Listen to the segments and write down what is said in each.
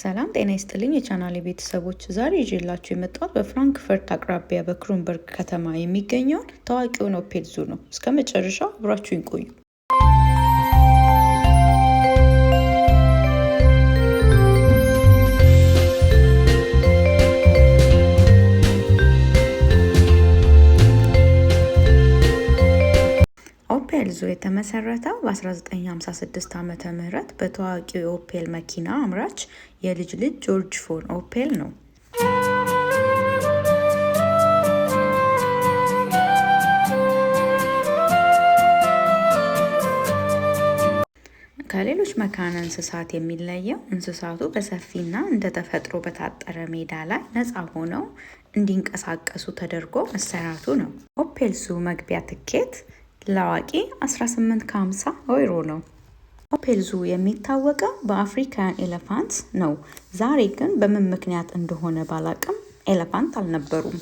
ሰላም ጤና ይስጥልኝ የቻናሌ ቤተሰቦች፣ ዛሬ ይዤላችሁ የመጣሁት በፍራንክፈርት አቅራቢያ በክሩንበርግ ከተማ የሚገኘውን ታዋቂውን ኦፔል ዙ ነው። እስከ መጨረሻው አብራችሁኝ ቆዩ። ኦፔል ዙ የተመሰረተው በ1956 ዓመተ ምህረት በታዋቂው የኦፔል መኪና አምራች የልጅ ልጅ ጆርጅ ፎን ኦፔል ነው። ከሌሎች መካነ እንስሳት የሚለየው እንስሳቱ በሰፊና እንደ ተፈጥሮ በታጠረ ሜዳ ላይ ነፃ ሆነው እንዲንቀሳቀሱ ተደርጎ መሰራቱ ነው። ኦፔል ዙ መግቢያ ትኬት ለአዋቂ 18.50 ዩሮ ነው። ኦፔል ዙ የሚታወቀው በአፍሪካን ኤሌፋንትስ ነው። ዛሬ ግን በምን ምክንያት እንደሆነ ባላቅም ኤሌፋንት አልነበሩም።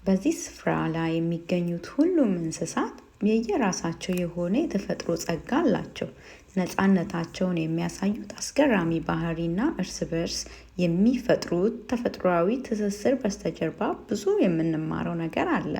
በዚህ ስፍራ ላይ የሚገኙት ሁሉም እንስሳት የየራሳቸው የሆነ የተፈጥሮ ጸጋ አላቸው። ነፃነታቸውን የሚያሳዩት አስገራሚ ባህሪና እርስ በርስ የሚፈጥሩት ተፈጥሯዊ ትስስር በስተጀርባ ብዙ የምንማረው ነገር አለ።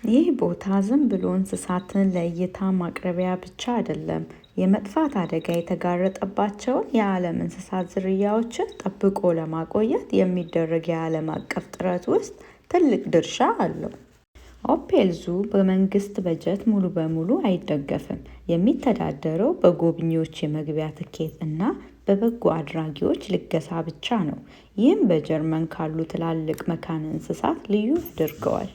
ይህ ቦታ ዝም ብሎ እንስሳትን ለእይታ ማቅረቢያ ብቻ አይደለም። የመጥፋት አደጋ የተጋረጠባቸውን የዓለም እንስሳት ዝርያዎችን ጠብቆ ለማቆየት የሚደረግ የዓለም አቀፍ ጥረት ውስጥ ትልቅ ድርሻ አለው። ኦፔል ዙ በመንግስት በጀት ሙሉ በሙሉ አይደገፍም። የሚተዳደረው በጎብኚዎች የመግቢያ ትኬት እና በበጎ አድራጊዎች ልገሳ ብቻ ነው። ይህም በጀርመን ካሉ ትላልቅ መካነ እንስሳት ልዩ ያደርገዋል።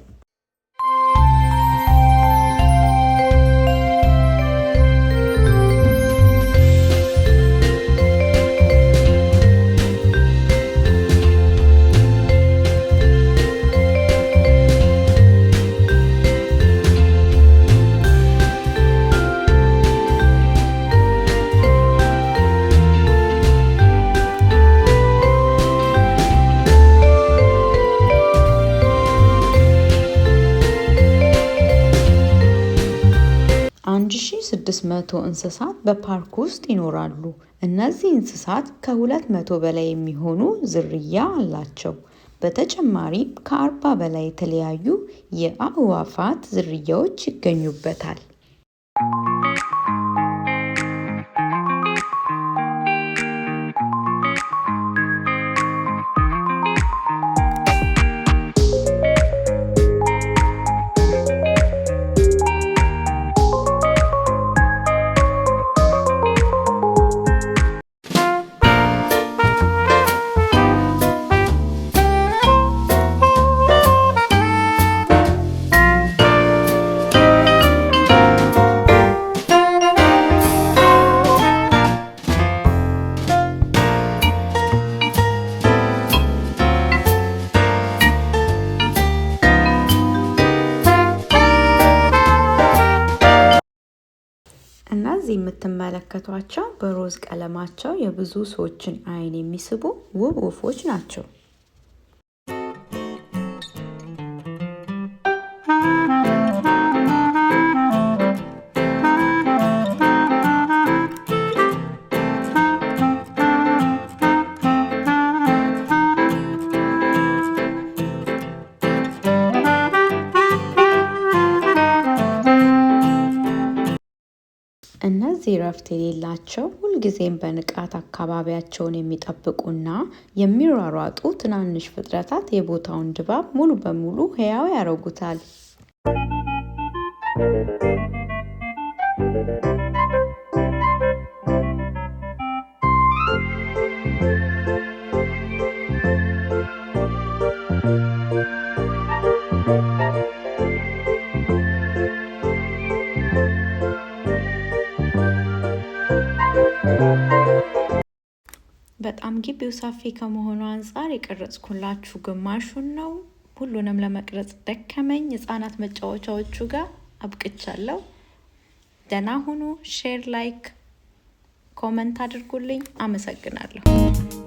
አንድ ሺህ 600 እንስሳት በፓርክ ውስጥ ይኖራሉ። እነዚህ እንስሳት ከ200 በላይ የሚሆኑ ዝርያ አላቸው። በተጨማሪም ከ40 በላይ የተለያዩ የአዕዋፋት ዝርያዎች ይገኙበታል። የምትመለከቷቸው በሮዝ ቀለማቸው የብዙ ሰዎችን አይን የሚስቡ ውብ ወፎች ናቸው። እነዚህ እረፍት የሌላቸው ሁልጊዜም በንቃት አካባቢያቸውን የሚጠብቁና የሚሯሯጡ ትናንሽ ፍጥረታት የቦታውን ድባብ ሙሉ በሙሉ ሕያው ያደርጉታል። በጣም ግቢው ሰፊ ከመሆኑ አንፃር የቀረጽኩላችሁ ግማሹን ነው። ሁሉንም ለመቅረጽ ደከመኝ። ህጻናት መጫወቻዎቹ ጋር አብቅቻለሁ። ደህና ሁኑ። ሼር፣ ላይክ፣ ኮመንት አድርጉልኝ። አመሰግናለሁ።